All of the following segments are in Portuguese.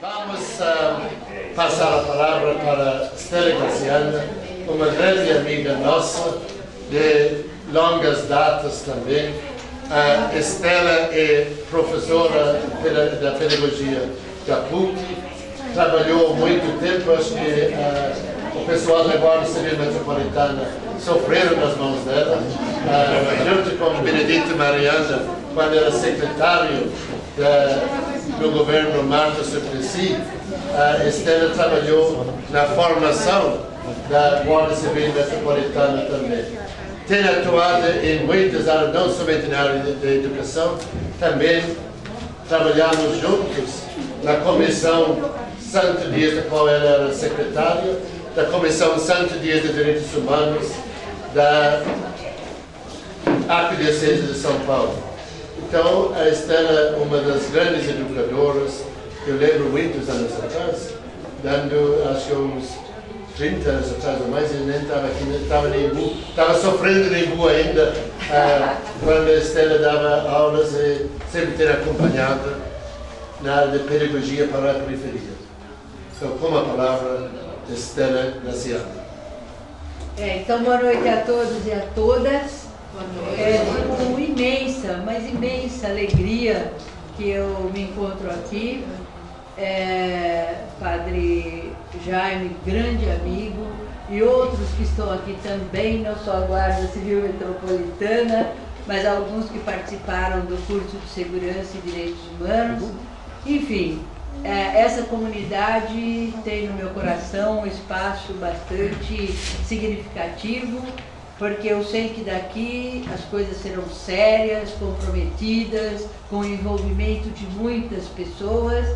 Vamos passar a palavra para Stella Graziana, uma grande amiga nossa, de longas datas também. Stella é professora da pedagogia da PUC, trabalhou muito tempo, acho que o pessoal da Guarda Civil Metropolitana sofreram nas mãos dela, junto com Benedito Mariana, quando era secretário do governo Marta Suplicy. Stella trabalhou na formação da Guarda Civil Metropolitana também. Tem atuado em muitas áreas, não somente na área de educação, também trabalhamos juntos na Comissão Santo Dias, da qual ela era secretária, da Comissão Santo Dias de Direitos Humanos da Arquidiocese de São Paulo. Então, a Stella é uma das grandes educadoras. Eu lembro muitos anos atrás, dando, acho que uns 30 anos atrás ou mais, eu nem estava aqui, estava sofrendo em Ibu ainda, quando a Stella dava aulas e sempre ter acompanhado na área de pedagogia para a periferia. Então, com a palavra, Stella Graziana. Então, boa noite a todos e a todas. Com imensa, mas imensa alegria que eu me encontro aqui. Padre Jaime, grande amigo, e outros que estão aqui também, não só a Guarda Civil Metropolitana, mas alguns que participaram do curso de Segurança e Direitos Humanos. Enfim, essa comunidade tem no meu coração um espaço bastante significativo, porque eu sei que daqui as coisas serão sérias, comprometidas, com o envolvimento de muitas pessoas,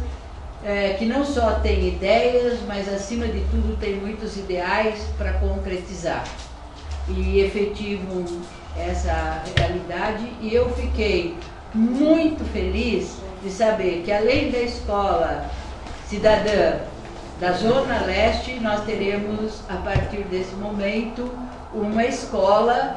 que não só têm ideias, mas acima de tudo têm muitos ideais para concretizar. E efetivam essa realidade, e eu fiquei muito feliz de saber que, além da escola cidadã da Zona Leste, nós teremos, a partir desse momento, uma escola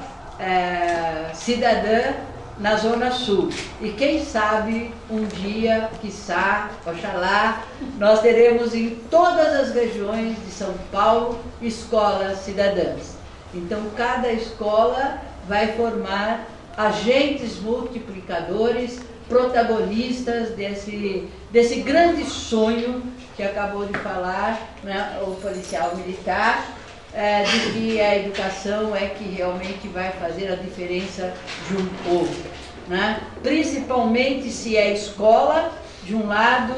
cidadã na Zona Sul. E quem sabe, um dia, quiçá, oxalá, nós teremos em todas as regiões de São Paulo escolas cidadãs. Então, cada escola vai formar agentes multiplicadores, protagonistas desse grande sonho que acabou de falar, né, o policial militar, de que a educação é que realmente vai fazer a diferença de um povo, né? Principalmente se é escola, de um lado,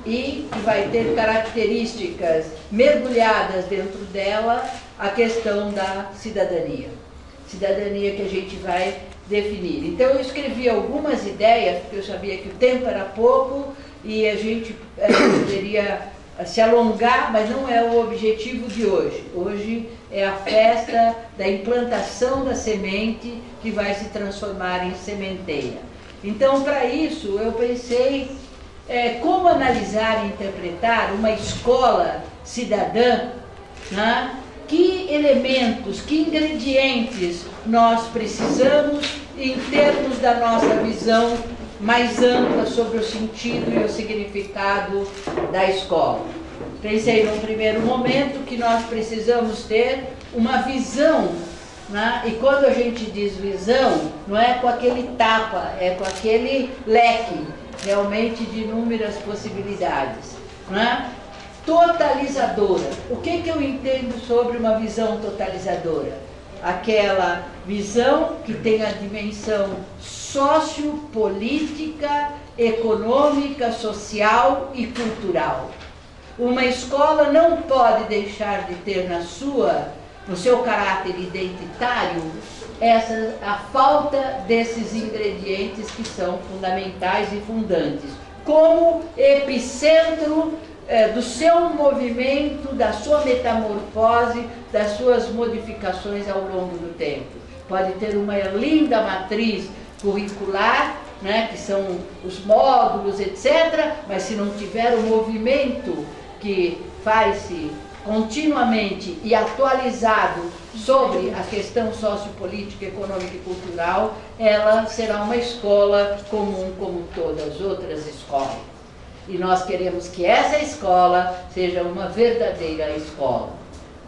e que vai ter características mergulhadas dentro dela, a questão da cidadania. Cidadania que a gente vai definir. Então eu escrevi algumas ideias, porque eu sabia que o tempo era pouco e a gente poderia se alongar, mas não é o objetivo de hoje. Hoje é a festa da implantação da semente que vai se transformar em sementeira. Então, para isso, eu pensei como analisar e interpretar uma escola cidadã, né? Que elementos, que ingredientes nós precisamos em termos da nossa visão mais ampla sobre o sentido e o significado da escola. Pensei num primeiro momento que nós precisamos ter uma visão, né? E quando a gente diz visão, não é com aquele tapa, é com aquele leque, realmente de inúmeras possibilidades, né? Totalizadora. O que eu entendo sobre uma visão totalizadora? Aquela visão que tem a dimensão sociopolítica, econômica, social e cultural. Uma escola não pode deixar de ter no seu caráter identitário a falta desses ingredientes que são fundamentais e fundantes, como epicentro do seu movimento, da sua metamorfose, das suas modificações ao longo do tempo. Pode ter uma linda matriz curricular, né, que são os módulos, etc., mas se não tiver o movimento que faz-se continuamente e atualizado sobre a questão sociopolítica, econômica e cultural, ela será uma escola comum como todas as outras escolas. E nós queremos que essa escola seja uma verdadeira escola.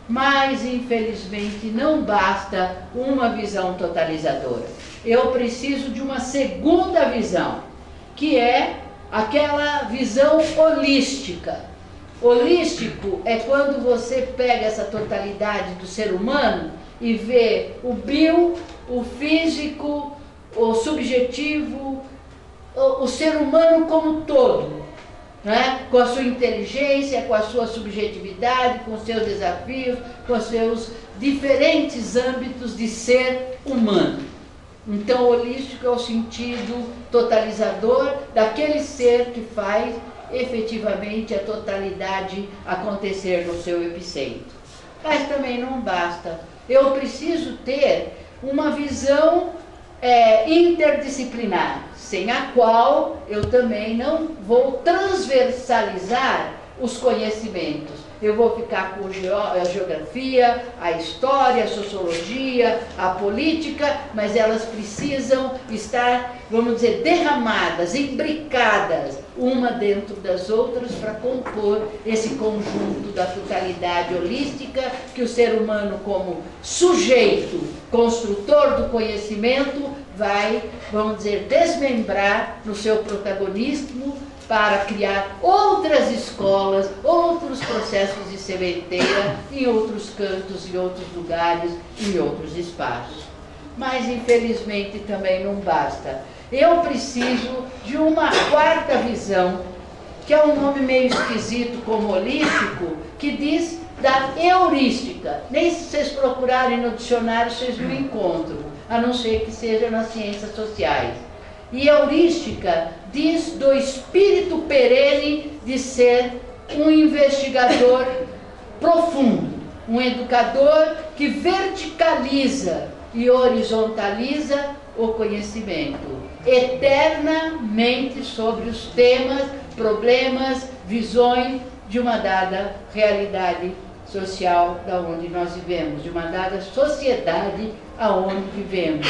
Mas, infelizmente, não basta uma visão totalizadora. Eu preciso de uma segunda visão, que é aquela visão holística. Holístico é quando você pega essa totalidade do ser humano e vê o bio, o físico, o subjetivo, o ser humano como todo, né? Com a sua inteligência, com a sua subjetividade, com os seus desafios, com os seus diferentes âmbitos de ser humano. Então, holístico é o sentido totalizador daquele ser que faz efetivamente a totalidade acontecer no seu epicentro. Mas também não basta. Eu preciso ter uma visão interdisciplinar, sem a qual eu também não vou transversalizar os conhecimentos. Eu vou ficar com a geografia, a história, a sociologia, a política, mas elas precisam estar, vamos dizer, derramadas, imbricadas, uma dentro das outras, para compor esse conjunto da totalidade holística que o ser humano, como sujeito, construtor do conhecimento, vai, vamos dizer, desmembrar no seu protagonismo para criar outras escolas, outros processos de sementeira em outros cantos, em outros lugares, em outros espaços. Mas, infelizmente, também não basta. Eu preciso de uma quarta visão, que é um nome meio esquisito como holístico, que diz da heurística. Nem se vocês procurarem no dicionário, vocês não encontram, a não ser que seja nas ciências sociais. E heurística diz do espírito perene de ser um investigador profundo, um educador que verticaliza e horizontaliza o conhecimento, eternamente sobre os temas, problemas, visões de uma dada realidade social da onde nós vivemos, de uma dada sociedade aonde vivemos,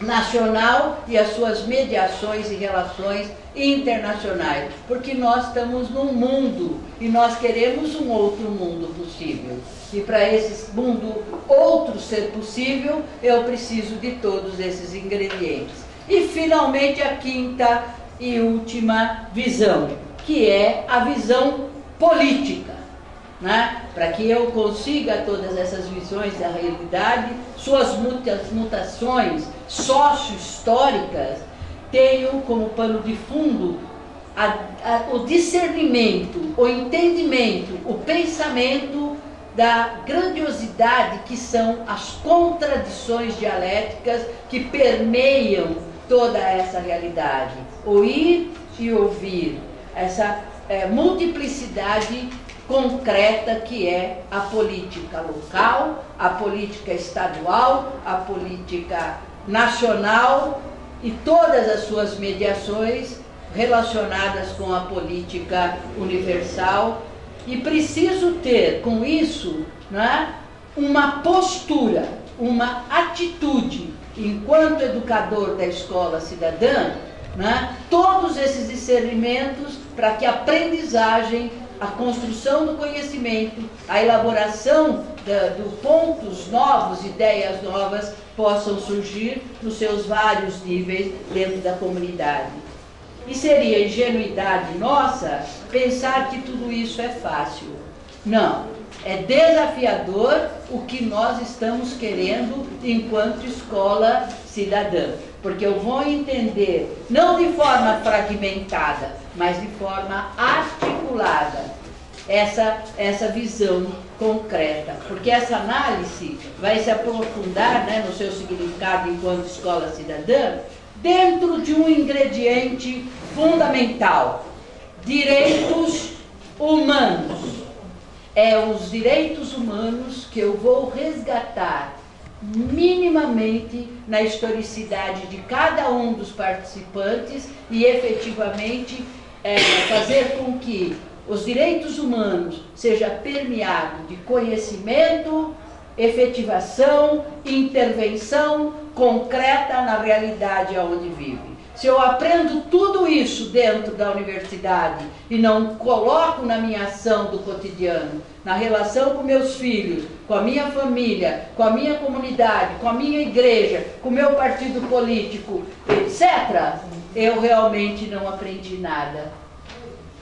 nacional e as suas mediações e relações internacionais, porque nós estamos num mundo e nós queremos um outro mundo possível. E para esse mundo outro ser possível, eu preciso de todos esses ingredientes. E finalmente a quinta e última visão, que é a visão política, né? Para que eu consiga todas essas visões da realidade, suas mutações sócio-históricas, tenho como pano de fundo o discernimento, o entendimento, o pensamento da grandiosidade que são as contradições dialéticas que permeiam toda essa realidade. Ouvir e ouvir, essa multiplicidade concreta que é a política local, a política estadual, a política nacional e todas as suas mediações relacionadas com a política universal. E preciso ter com isso, né, uma postura, uma atitude, enquanto educador da escola cidadã, né, todos esses discernimentos para que a aprendizagem, a construção do conhecimento, a elaboração de pontos novos, ideias novas, possam surgir nos seus vários níveis dentro da comunidade. E seria ingenuidade nossa pensar que tudo isso é fácil. Não, é desafiador o que nós estamos querendo enquanto escola cidadã. Porque eu vou entender, não de forma fragmentada, mas de forma articulada, essa visão concreta. Porque essa análise vai se aprofundar, né, no seu significado enquanto escola cidadã, dentro de um ingrediente fundamental: direitos humanos. É os direitos humanos que eu vou resgatar minimamente na historicidade de cada um dos participantes e efetivamente fazer com que os direitos humanos seja permeado de conhecimento, efetivação, intervenção concreta na realidade onde vive. se eu aprendo tudo isso dentro da universidade e não coloco na minha ação do cotidiano, na relação com meus filhos, com a minha família, com a minha comunidade, com a minha igreja, com o meu partido político, etc., eu realmente não aprendi nada.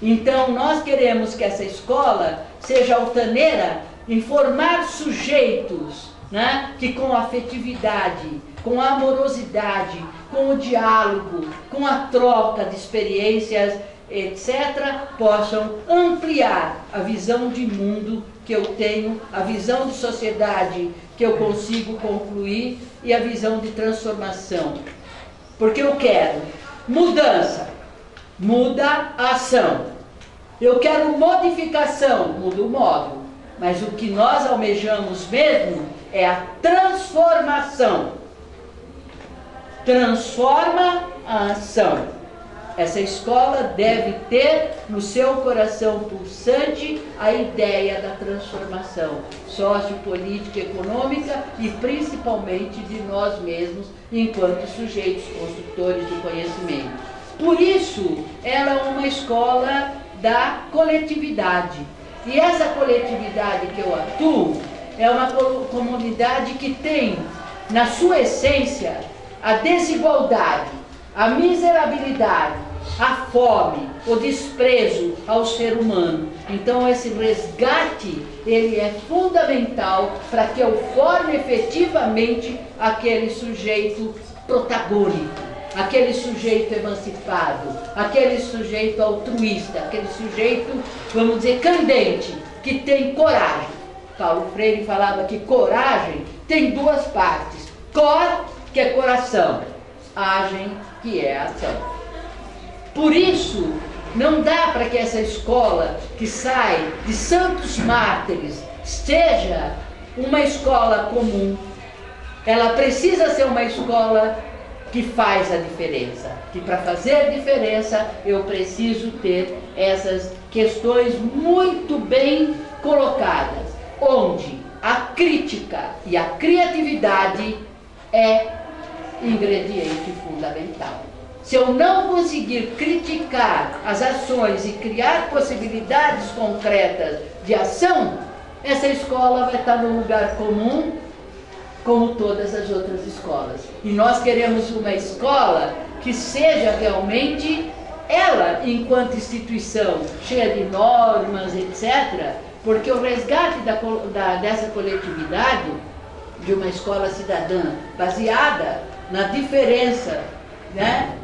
Então, nós queremos que essa escola seja altaneira em formar sujeitos, né, que com afetividade, com amorosidade, com o diálogo, com a troca de experiências, etc., possam ampliar a visão de mundo que eu tenho, a visão de sociedade que eu consigo concluir e a visão de transformação. Porque eu quero mudança, muda a ação. Eu quero modificação, muda o modo. Mas o que nós almejamos mesmo é a transformação. Transforma a ação. Essa escola deve ter no seu coração pulsante a ideia da transformação sociopolítica, econômica e principalmente de nós mesmos enquanto sujeitos construtores do conhecimento. Por isso, ela é uma escola da coletividade. E essa coletividade que eu atuo é uma comunidade que tem na sua essência a desigualdade, a miserabilidade, a fome, o desprezo ao ser humano. Então esse resgate, ele é fundamental para que eu forme efetivamente aquele sujeito protagônico, aquele sujeito emancipado, aquele sujeito altruísta, aquele sujeito, vamos dizer, candente, que tem coragem. Paulo Freire falava que coragem tem duas partes. Cor, que é coração, agem, que é ação. Por isso, não dá para que essa escola que sai de santos mártires seja uma escola comum. Ela precisa ser uma escola que faz a diferença. Que para fazer diferença eu preciso ter essas questões muito bem colocadas, onde a crítica e a criatividade é ingrediente fundamental. Se eu não conseguir criticar as ações e criar possibilidades concretas de ação, essa escola vai estar no lugar comum, como todas as outras escolas. E nós queremos uma escola que seja realmente ela, enquanto instituição, cheia de normas, etc., porque o resgate dessa coletividade, de uma escola cidadã baseada na diferença, né,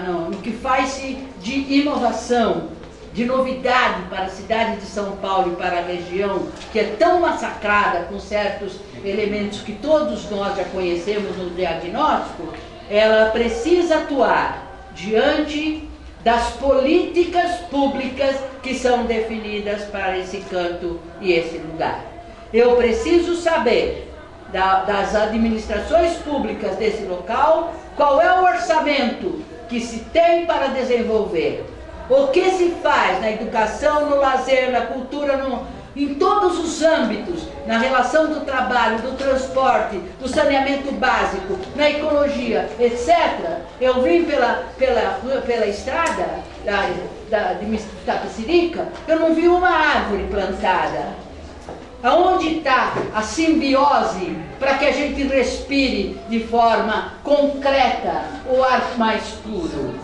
no que faz-se de inovação, de novidade para a cidade de São Paulo e para a região, que é tão massacrada com certos elementos que todos nós já conhecemos no diagnóstico, ela precisa atuar diante das políticas públicas que são definidas para esse canto e esse lugar. Eu preciso saber das administrações públicas desse local qual é o orçamento que se tem para desenvolver, o que se faz na educação, no lazer, na cultura, em todos os âmbitos, na relação do trabalho, do transporte, do saneamento básico, na ecologia, etc. Eu vim pela estrada de Itapecerica, eu não vi uma árvore plantada. Aonde está a simbiose para que a gente respire de forma concreta o ar mais puro?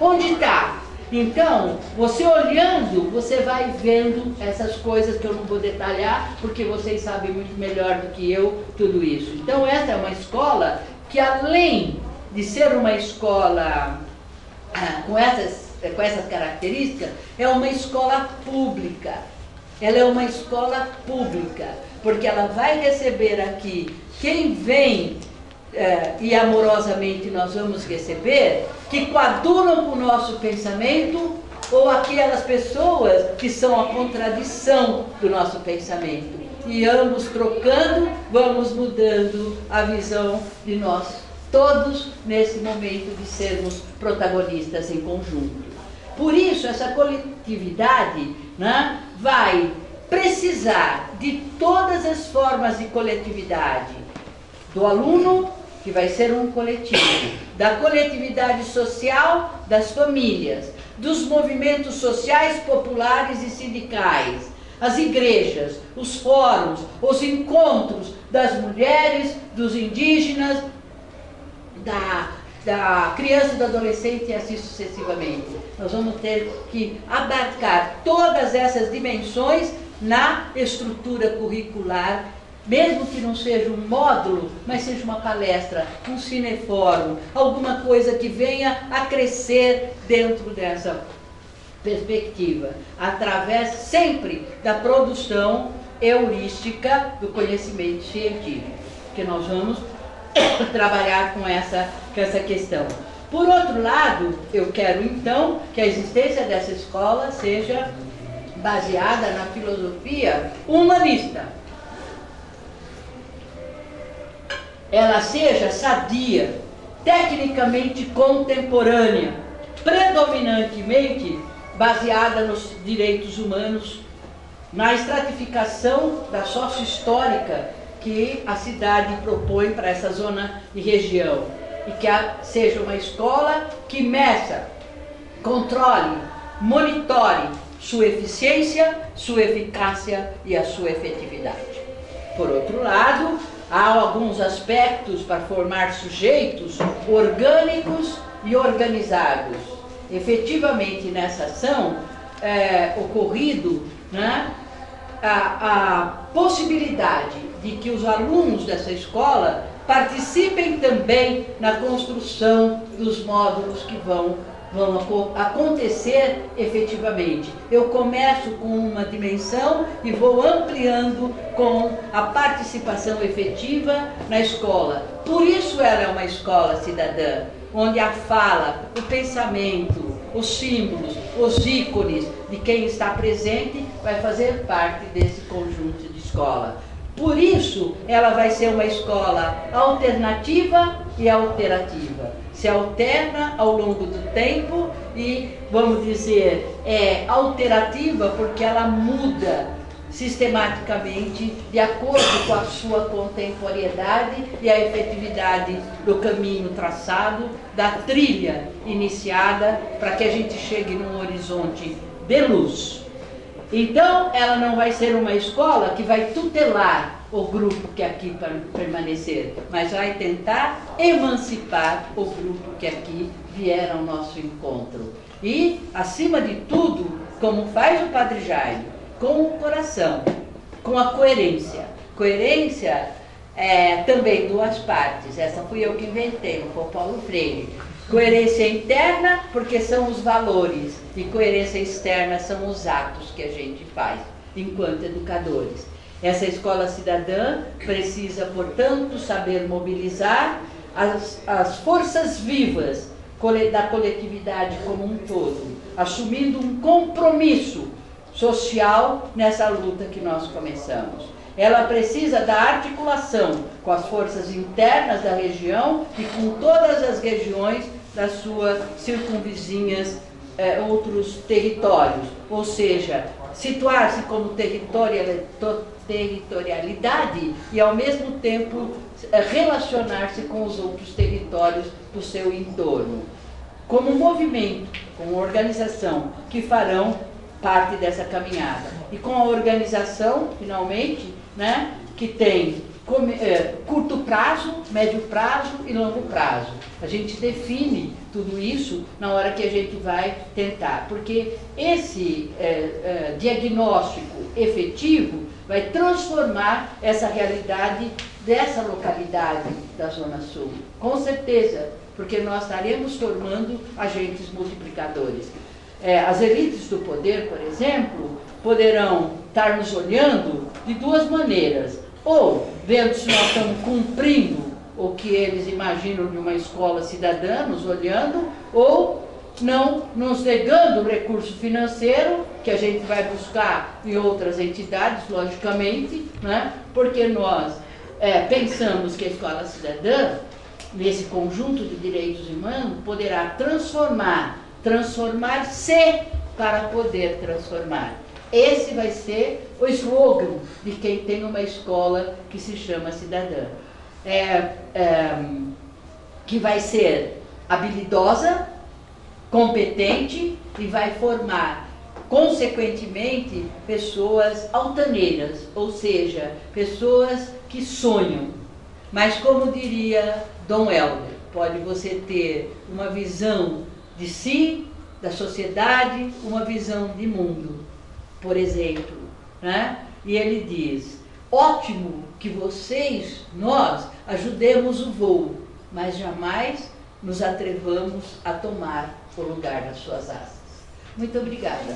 Onde está? Então, você olhando, você vai vendo essas coisas que eu não vou detalhar, porque vocês sabem muito melhor do que eu tudo isso. Então, essa é uma escola que, além de ser uma escola com essas características, é uma escola pública. Ela é uma escola pública, porque ela vai receber aqui quem vem, e amorosamente nós vamos receber, que coadunam com o nosso pensamento, ou aquelas pessoas que são a contradição do nosso pensamento. E ambos trocando, vamos mudando a visão de nós todos nesse momento de sermos protagonistas em conjunto. Por isso, essa coletividade, né, vai precisar de todas as formas de coletividade, do aluno, que vai ser um coletivo, da coletividade social das famílias, dos movimentos sociais, populares e sindicais, as igrejas, os fóruns, os encontros das mulheres, dos indígenas, da criança e do adolescente e assim sucessivamente. Nós vamos ter que abarcar todas essas dimensões na estrutura curricular, mesmo que não seja um módulo, mas seja uma palestra, um cinefórum, alguma coisa que venha a crescer dentro dessa perspectiva, através sempre da produção heurística do conhecimento científico, que nós vamos trabalhar com essa questão. Por outro lado, eu quero então que a existência dessa escola seja baseada na filosofia humanista. Ela seja sadia, tecnicamente contemporânea, predominantemente baseada nos direitos humanos, na estratificação da sócio-histórica que a cidade propõe para essa zona e região, e que seja uma escola que meça, controle, monitore sua eficiência, sua eficácia e a sua efetividade. Por outro lado, há alguns aspectos para formar sujeitos orgânicos e organizados. Efetivamente, nessa ação, ocorrido, né, a possibilidade de que os alunos dessa escola participem também na construção dos módulos que vão acontecer efetivamente. Eu começo com uma dimensão e vou ampliando com a participação efetiva na escola. Por isso ela é uma escola cidadã, onde a fala, o pensamento, os símbolos, os ícones de quem está presente vai fazer parte desse conjunto de escola. Por isso, ela vai ser uma escola alternativa e alterativa. Se alterna ao longo do tempo e, vamos dizer, é alterativa porque ela muda sistematicamente de acordo com a sua contemporaneidade e a efetividade do caminho traçado, da trilha iniciada, para que a gente chegue num horizonte de luz. Então, ela não vai ser uma escola que vai tutelar o grupo que aqui permanecer, mas vai tentar emancipar o grupo que aqui vier ao nosso encontro. E, acima de tudo, como faz o Padre Jaime, com o coração, com a coerência. Coerência é também duas partes. Essa fui eu que inventei, não foi Paulo Freire. Coerência interna, porque são os valores, e coerência externa são os atos que a gente faz enquanto educadores. Essa escola cidadã precisa, portanto, saber mobilizar as forças vivas da coletividade como um todo, assumindo um compromisso social nessa luta que nós começamos. Ela precisa da articulação com as forças internas da região e com todas as regiões das suas circunvizinhas, outros territórios, ou seja, situar-se como territorialidade e ao mesmo tempo relacionar-se com os outros territórios do seu entorno, como um movimento, como organização que farão parte dessa caminhada. E com a organização, finalmente, né, que tem curto prazo, médio prazo e longo prazo. A gente define tudo isso na hora que a gente vai tentar, porque esse diagnóstico efetivo vai transformar essa realidade dessa localidade da Zona Sul. Com certeza, porque nós estaremos formando agentes multiplicadores. As elites do poder, por exemplo, poderão estar nos olhando de duas maneiras. Ou vendo se nós estamos cumprindo o que eles imaginam de uma escola cidadã, nos olhando, ou não nos negando o recurso financeiro, que a gente vai buscar em outras entidades, logicamente, né? Porque nós pensamos que a escola cidadã, nesse conjunto de direitos humanos, poderá transformar-se para poder transformar. Esse vai ser o slogan de quem tem uma escola que se chama cidadã. que vai ser habilidosa, competente e vai formar, consequentemente, pessoas altaneiras, ou seja, pessoas que sonham. Mas, como diria Dom Helder, pode você ter uma visão de si, da sociedade, uma visão de mundo, por exemplo, né? E ele diz: ótimo que vocês, nós, ajudemos o voo, mas jamais nos atrevamos a tomar o lugar das suas asas. Muito obrigada.